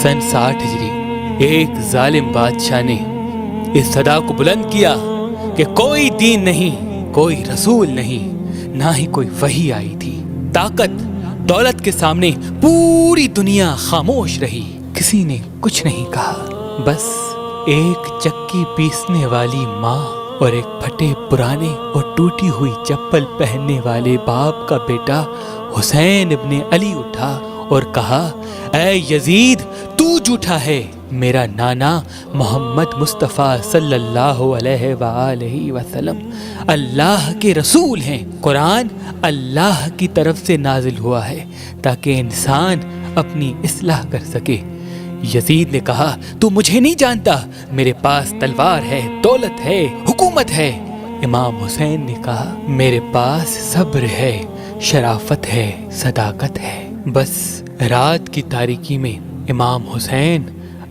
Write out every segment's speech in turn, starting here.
सन 60 हिजरी एक जालिम बादशाह ने इस सदा को बुलंद किया कि कोई दीन नहीं, कोई रसूल नहीं, ना ही कोई वही आई थी। ताकत दौलत के सामने पूरी दुनिया खामोश रही, किसी ने कुछ नहीं कहा। बस एक चक्की पीसने वाली माँ और एक फटे पुराने और टूटी हुई चप्पल पहनने वाले बाप का बेटा हुसैन इब्ने अली उठा और कहा, ऐ यजीद, तू झूठा है। मेरा नाना मोहम्मद मुस्तफ़ा सल्लल्लाहु अलैहि वसल्लम अल्लाह के रसूल हैं। कुरान अल्लाह की तरफ से नाजिल हुआ है ताकि इंसान अपनी इस्लाह कर सके। यजीद ने कहा, तू मुझे नहीं जानता, मेरे पास तलवार है, दौलत है, हुकूमत है। इमाम हुसैन ने कहा, मेरे पास सब्र है, शराफत है, सदाकत है। बस रात की तारीकी में इमाम हुसैन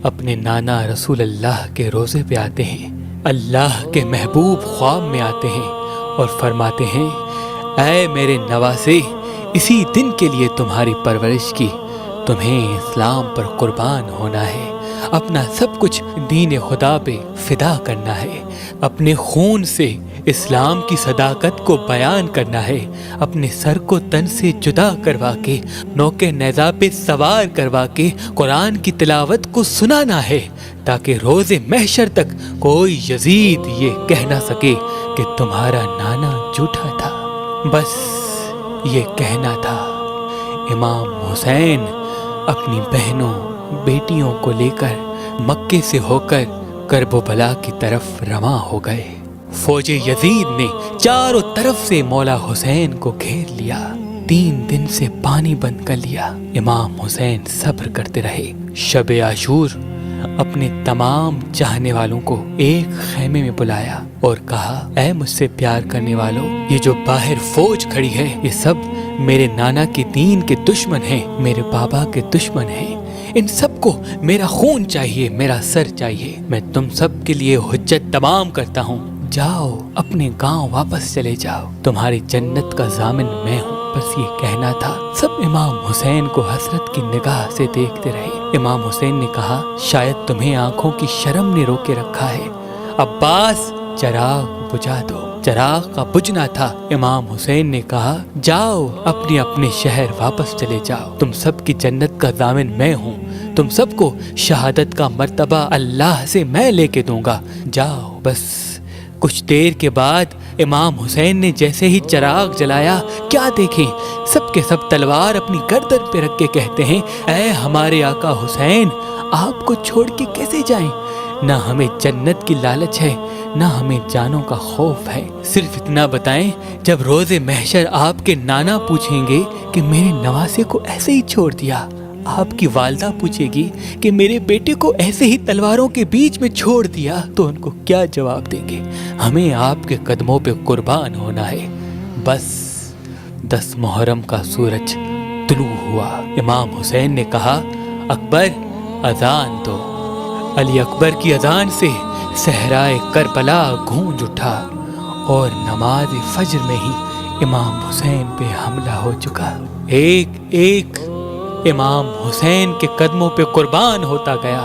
अपने नाना रसूल अल्लाह के रोज़े पे आते हैं। अल्लाह के महबूब ख्वाब में आते हैं और फरमाते हैं, ऐ मेरे नवासे, इसी दिन के लिए तुम्हारी परवरिश की, तुम्हें इस्लाम पर कुर्बान होना है, अपना सब कुछ दीन खुदा पे फिदा करना है, अपने खून से इस्लाम की सदाकत को बयान करना है, अपने सर को तन से जुदा करवा के नौके नेज़ा पे सवार करवा के कुरान की तिलावत को सुनाना है, ताकि रोज़े महशर तक कोई यजीद ये कह ना सके कि तुम्हारा नाना झूठा था। बस ये कहना था। इमाम हुसैन अपनी बहनों बेटियों को लेकर मक्के से होकर करबला की तरफ रवां हो गए। फौजे यजीद ने चारों तरफ से मौला हुसैन को घेर लिया। 3 दिन से पानी बंद कर लिया। इमाम हुसैन सब्र करते रहे। शब आशूर अपने तमाम चाहने वालों को एक खैमे में बुलाया और कहा, ऐ मुझसे प्यार करने वालों, ये जो बाहर फौज खड़ी है ये सब मेरे नाना के दीन के दुश्मन हैं, मेरे बाबा के दुश्मन हैं। इन सबको मेरा खून चाहिए, मेरा सर चाहिए। मैं तुम सब के लिए हुज्जत तमाम करता हूँ। जाओ, अपने गांव वापस चले जाओ, तुम्हारी जन्नत का जामिन मैं हूँ। बस ये कहना था। सब इमाम हुसैन को हसरत की निगाह से देखते रहे। इमाम हुसैन ने कहा, शायद तुम्हें आंखों की शर्म ने रोके रखा है। अब्बास, चराग बुझा दो। चराग का बुझना था। इमाम हुसैन ने कहा, जाओ, अपने अपने शहर वापस चले जाओ, तुम सब की जन्नत का जामिन मैं हूँ। तुम सबको शहादत का मर्तबा अल्लाह से मैं लेके दूंगा। जाओ। बस कुछ देर के बाद इमाम हुसैन ने जैसे ही चिराग जलाया, क्या देखें, सबके सब तलवार अपनी गर्दन पे रख के कहते हैं, ऐ हमारे आका हुसैन, आपको छोड़ के कैसे जाएं? ना हमें जन्नत की लालच है, ना हमें जानों का खौफ है। सिर्फ इतना बताएं, जब रोज़े महशर आपके नाना पूछेंगे कि मेरे नवासे को ऐसे ही छोड़ दिया, आपकी वालदा पूछेगी कि मेरे बेटे को ऐसे ही तलवारों के बीच में छोड़ दिया, तो उनको क्या जवाब देंगे? हमें आपके कदमों पे कुर्बान होना है। बस 10 मुहर्रम का सूरज तुलू हुआ। इमाम हुसैन ने कहा, अकबर, अजान दो। अली अकबर की अजान से सहराए करबला गूंज उठा और नमाज फजर में ही इमाम हुसैन पे हमला हो चुका। एक एक इमाम हुसैन के कदमों पे कुर्बान होता गया।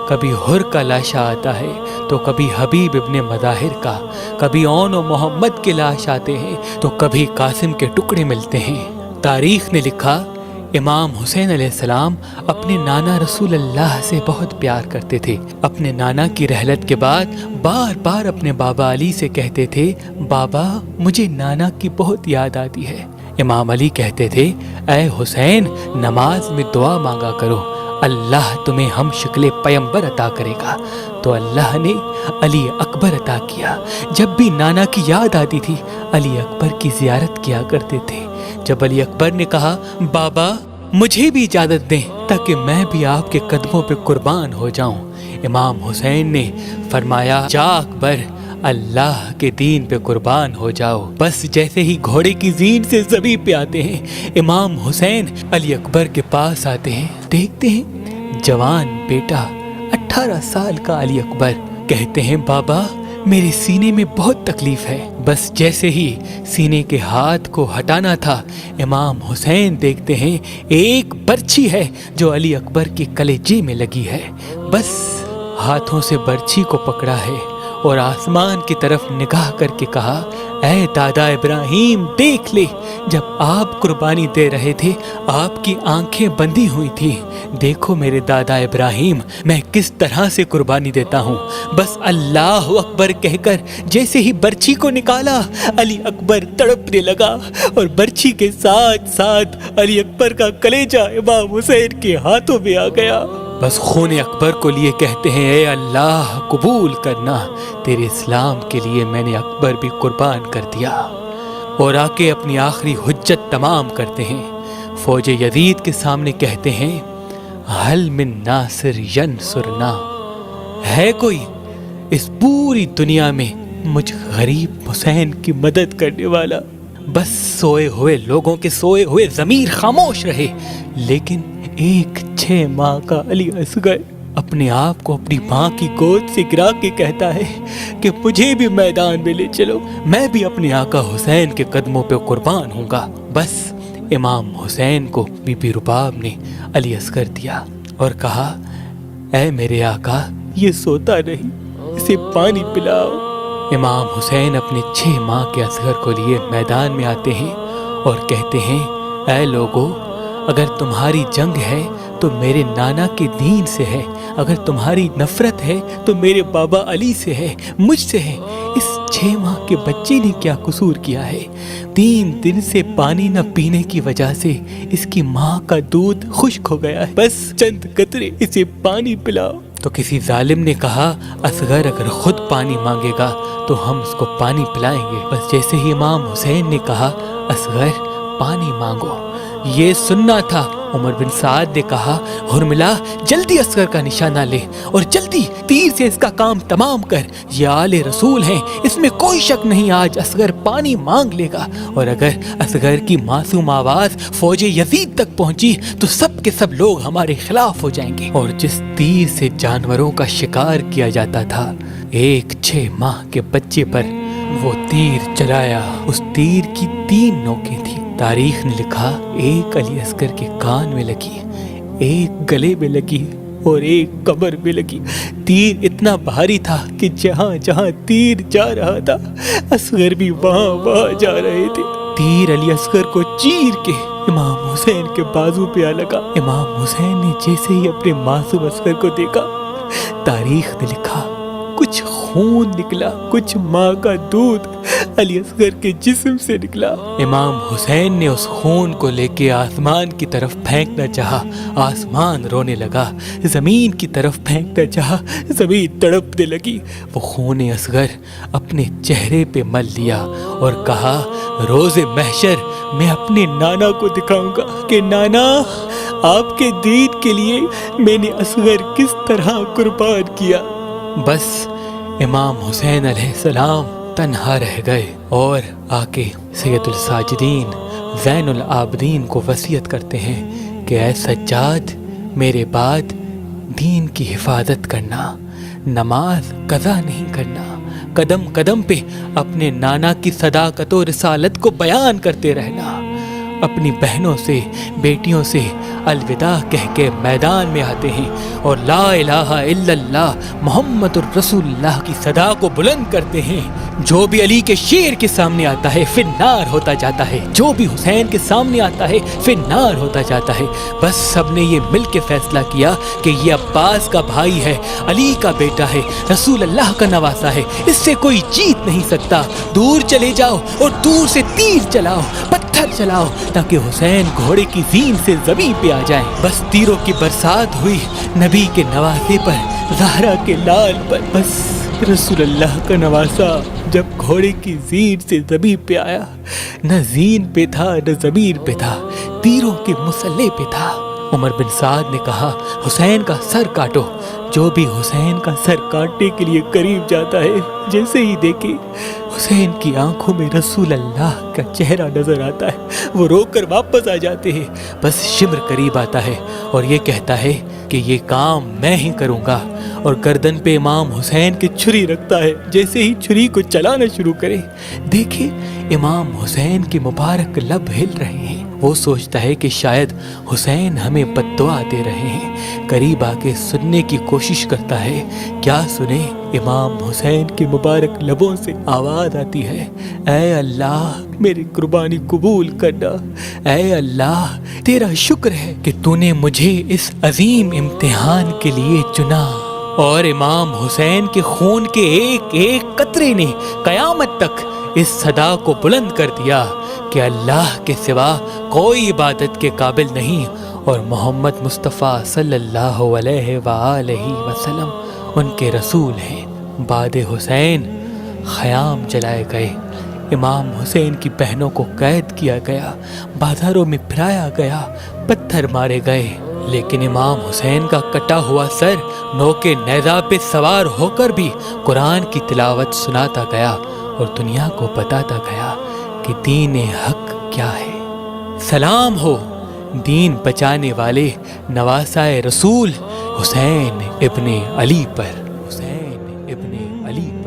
कभी हुर का लाशा आता है तो कभी हबीब इब्ने मज़ाहिर का, कभी ओन मोहम्मद के लाश आते हैं तो कभी कासिम के टुकड़े मिलते हैं। तारीख ने लिखा, इमाम हुसैन अलैहिस्सलाम अपने नाना रसूल अल्लाह से बहुत प्यार करते थे। अपने नाना की रहलत के बाद बार बार अपने बाबा अली से कहते थे, बाबा, मुझे नाना की बहुत याद आती है। इमाम अली कहते थे, ऐ हुसैन, नमाज में दुआ मांगा करो, अल्लाह तुम्हें हम शक्ल पैगंबर अता करेगा। तो अल्लाह ने अली अकबर अता किया। जब भी नाना की याद आती थी, अली अकबर की जियारत किया करते थे। जब अली अकबर ने कहा, बाबा, मुझे भी इजाजत दें ताकि मैं भी आपके कदमों पे कुर्बान हो जाऊं, इमाम हुसैन ने फरमाया, जा अकबर, अल्लाह के दीन पे कुर्बान हो जाओ। बस जैसे ही घोड़े की जीन से ज़मीन पे आते हैं, इमाम हुसैन अली अकबर के पास आते हैं। देखते हैं जवान बेटा 18 साल का अली अकबर। कहते हैं, बाबा, मेरे सीने में बहुत तकलीफ है। बस जैसे ही सीने के हाथ को हटाना था, इमाम हुसैन देखते हैं एक बर्छी है जो अली अकबर के कलेजे में लगी है। बस हाथों से बर्छी को पकड़ा है और आसमान की तरफ निगाह करके कहा, ऐ दादा इब्राहिम देख ले, जब आप कुर्बानी दे रहे थे आपकी आंखें बंधी हुई थी। देखो मेरे दादा इब्राहिम, मैं किस तरह से कुर्बानी देता हूँ। बस अल्लाह अकबर कहकर जैसे ही बर्छी को निकाला, अली अकबर तड़पने लगा और बर्छी के साथ साथ अली अकबर का कलेजा इमाम हुसैन के हाथों में आ गया। बस खून अकबर को लिए कहते हैं, ए अल्लाह कबूल करना, तेरे इस्लाम के लिए मैंने अकबर भी कुर्बान कर दिया। और आके अपनी आखिरी हुज्जत तमाम करते हैं। फौज यजीद के सामने कहते हैं, हल मिन नासिर यनसुरना, है कोई इस पूरी दुनिया में मुझ गरीब हुसैन की मदद करने वाला। बस सोए हुए लोगों के सोए हुए ज़मीर खामोश रहे, लेकिन एक 6 माह का अली असगर अपने आप को अपनी माँ की गोद से गिरा के कहता है कि मुझे भी मैदान में ले चलो, मैं भी अपने आका हुसैन के कदमों पे कुर्बान हूँगा। बस इमाम हुसैन को बीबी रुबाब ने अली असगर दिया और कहा, ऐ मेरे आका, ये सोता नहीं, इसे पानी पिलाओ। इमाम हुसैन अपने 6 माह के असगर को लिए मैदान में आते हैं और कहते हैं, ऐ लोगों, अगर तुम्हारी जंग है तो मेरे नाना के दीन से है, अगर तुम्हारी नफरत है तो मेरे बाबा अली से है, मुझसे है। इस 6 माह के बच्चे ने क्या कसूर किया है? 3 दिन से पानी न पीने की वजह से इसकी माँ का दूध खुश्क हो गया है, बस चंद कतरे इसे पानी पिलाओ। तो किसी जालिम ने कहा, असगर अगर खुद पानी मांगेगा तो हम उसको पानी पिलाएंगे। बस जैसे ही इमाम हुसैन ने कहा, असगर पानी मांगो, ये सुनना था, उमर बिन साद ने कहा, हुरमिला जल्दी असगर का निशाना ले और जल्दी तीर से इसका काम तमाम कर। ये आले रसूल हैं, इसमें कोई शक नहीं, आज असगर पानी मांग लेगा। और अगर असगर की मासूम आवाज फौजे यजीद तक पहुंची तो सब के सब लोग हमारे खिलाफ हो जाएंगे। और जिस तीर से जानवरों का शिकार किया जाता था, एक 6 माह के बच्चे पर वो तीर चलाया। उस तीर की 3 नोकें थी। तारीख ने लिखा, एक अली असगर के कान में लगी, एक गले में लगी और एक कमर में लगी। तीर इतना भारी था कि जहां जहां तीर जा रहा था, असगर भी वहां वहां जा रहे थे। तीर अली असगर को चीर के इमाम हुसैन के बाजू पे आ लगा। इमाम हुसैन ने जैसे ही अपने मासूम असगर को देखा, तारीख ने लिखा, कुछ खून निकला, कुछ माँ का दूध अली असगर के जिस्म से निकला। इमाम हुसैन ने उस खून को लेके आसमान की तरफ फेंकना चाहा, आसमान रोने लगा। जमीन की तरफ फेंकना चाहा, जमीन तड़पने लगी। वो खून असगर अपने चेहरे पे मल लिया और कहा, रोज़े महशर मैं अपने नाना को दिखाऊंगा कि नाना, आपके दीन के लिए मैंने असगर किस तरह कुर्बान किया। बस इमाम हुसैन अलैहिस्सलाम तन्हा रह गए और आके सैयदुल साजिदीन ज़ैनुल आबिदीन को वसीयत करते हैं कि ऐ सज्जाद, मेरे बाद दीन की हिफाजत करना, नमाज कज़ा नहीं करना, कदम कदम पे अपने नाना की सदाकत और रिसालत को बयान करते रहना। अपनी बहनों से, बेटियों से अलविदा कह के मैदान में आते हैं और ला इलाहा इल्लल्लाह मुहम्मदुर रसूलुल्लाह की सदा को बुलंद करते हैं। जो भी अली के शेर के सामने आता है फिर नार होता जाता है, जो भी हुसैन के सामने आता है फिर नार होता जाता है। बस सबने ये मिल के फैसला किया कि ये अब्बास का भाई है, अली का बेटा है, रसूल अल्लाह का नवासा है, इससे कोई जीत नहीं सकता। दूर चले जाओ और दूर से तीर चलाओ, पत्थर चलाओ, ताकि हुसैन घोड़े की ज़ीन से ज़मीन पे आ जाए। बस तीरों की बरसात हुई नबी के नवासे पर, ज़हरा के लाल पर। बस रसूलुल्लाह का नवासा जब घोड़े की ज़ीन से ज़मीन पे आया, न ज़ीन पे था न ज़मीन पे था, तीरों के मुसल्ले पे था। उमर बिन साद ने कहा, हुसैन का सर काटो। जो भी हुसैन का सर काटने के लिए करीब जाता है, जैसे ही देखे हुसैन की आंखों में रसूल अल्लाह का चेहरा नजर आता है, वो रोकर वापस आ जाते हैं। बस शिम्र करीब आता है और ये कहता है कि ये काम मैं ही करूँगा اور گردن پہ امام حسین کی چھری رکھتا ہے۔ جیسے ہی چھری کو چلانا شروع کرے، دیکھے امام حسین کے مبارک لب ہل رہے ہیں۔ وہ سوچتا ہے کہ شاید حسین ہمیں بد دعا دے رہے ہیں۔ قریب آ کے سننے کی کوشش کرتا ہے، کیا سنے؟ امام حسین کے مبارک لبوں سے آواز آتی ہے، اے اللہ میری قربانی قبول کرنا، اے اللہ تیرا شکر ہے کہ تو نے مجھے اس عظیم امتحان کے لیے چنا۔ اور امام حسین کے خون کے ایک ایک قطرے نے قیامت تک اس صدا کو بلند کر دیا کہ اللہ کے سوا کوئی عبادت کے قابل نہیں، اور محمد مصطفیٰ صلی اللہ علیہ وآلہ وسلم ان کے رسول ہیں۔ بعد حسین خیام جلائے گئے، امام حسین کی بہنوں کو قید کیا گیا، بازاروں میں پھرایا گیا، پتھر مارے گئے، لیکن امام حسین کا کٹا ہوا سر نوکے نیزہ پہ سوار ہو کر بھی قرآن کی تلاوت سناتا گیا اور دنیا کو بتاتا گیا کہ دین حق کیا ہے۔ سلام ہو دین بچانے والے نواسائے رسول حسین ابن علی پر، حسین ابن علی پر۔